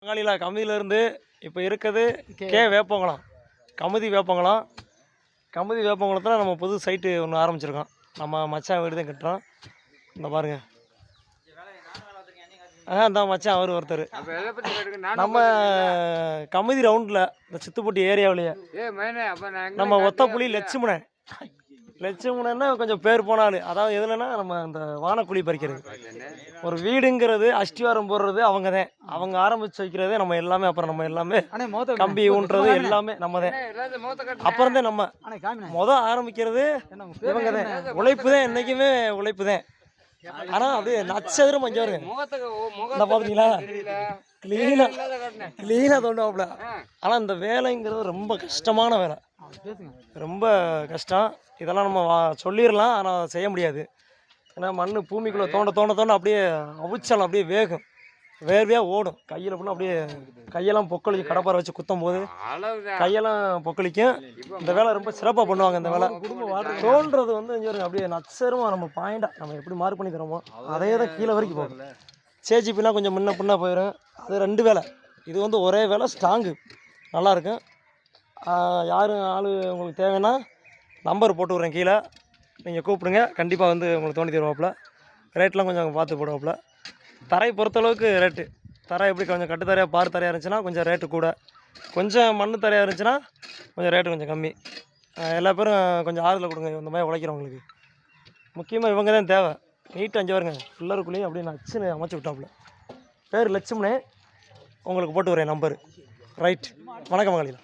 பங்காளியில் கமுதியிலேருந்து இப்போ இருக்கிறது வேப்பங்குளம், கமுதி வேப்பங்குளம். கமுதி வேப்பங்குளத்தில் நம்ம புது சைட்டு ஒன்று ஆரம்பிச்சிருக்கோம். நம்ம மச்சான் வீடு தான் கட்டுறோம். இந்த பாருங்கள். இந்த மச்சான் அவர் ஒருத்தர். நம்ம கமுதி ரவுண்டில் இந்த சித்துப்பட்டி ஏரியாவிலேயே நம்ம ஒத்தப்புலி லட்சுமணன்னா கொஞ்சம் பேர் போனாலும், அதாவது எதுலன்னா நம்ம இந்த வானக்குழி பறிக்கிறது, ஒரு வீடுங்கிறது அஸ்திவாரம் போடுறது அவங்க தான். அவங்க ஆரம்பித்து வைக்கிறதே நம்ம எல்லாமே. அப்புறம் நம்ம எல்லாமே கம்பி ஊன்றது எல்லாமே நம்ம தான். அப்புறம் தான் நம்ம ஆரம்பிக்கிறது இவங்க தான். உழைப்பு தான், என்றைக்குமே உழைப்பு தான். ஆனால் அப்படியே நட்சத்திரம் அங்கே வருங்க. பார்த்தீங்களா, க்ளீனாக தோண்டுவாப்புல. ஆனால் இந்த வேலைங்கிறது ரொம்ப கஷ்டமான வேலை, ரொம்ப கஷ்டம். இதெல்லாம் நம்ம சொல்லிடலாம், ஆனால் செய்ய முடியாது. ஏன்னா மண் பூமிக்குள்ளே தோண்ட அப்படியே அவிச்சாலும் அப்படியே வேகும், வேர்வையாக ஓடும். கையில் ஃபுல்லாக அப்படியே கையெல்லாம் பொக்களிக்கும். கடப்பாரை வச்சு குத்தும் போது கையெல்லாம் பொக்களிக்கும். இந்த வேலை ரொம்ப சிறப்பாக பண்ணுவாங்க. இந்த வேலை தோன்றது வந்து அப்படியே நச்சரமாக நம்ம பாயிண்டாக நம்ம எப்படி மார்க் பண்ணி தரோமோ அதே தான் கீழே வரைக்கும் போகும். சேஜிபின்னா கொஞ்சம் முன்ன பின்னா போயிடும். அது 2 வேலை. இது வந்து ஒரே வேலை, ஸ்ட்ராங்கு, நல்லாயிருக்கும். யாரும் ஆள் உங்களுக்கு தேவைன்னா நம்பர் போட்டு விட்றேன் கீழே, நீங்கள் கூப்பிடுங்க. கண்டிப்பாக வந்து உங்களுக்கு தோண்டி தருவாப்புல. ரேட்லாம் கொஞ்சம் பார்த்து போடுவாப்புல. தரை பொறுத்தளவுக்கு ரேட்டு, தரை எப்படி கொஞ்சம் கட்டு தரையாக பார் தரையாக இருந்துச்சுன்னா கொஞ்சம் ரேட்டு கூட, கொஞ்சம் மண் தரையாக இருந்துச்சுன்னா கொஞ்சம் ரேட்டு கொஞ்சம் கம்மி. எல்லா பேரும் கொஞ்சம் ஆறுதல் கொடுங்க இந்த மாதிரி உழைக்கிறவங்களுக்கு. முக்கியமாக இவங்க தான் தேவை. நீட்டு 5 வருங்க பில்லருக்குள்ளேயும் அப்படியே நச்சுன்னு அமைச்சு விட்டாப்புல. பேர் லட்சுமணே. உங்களுக்கு போட்டு வரேன் நம்பரு. ரைட். வணக்கம் மகளிர்.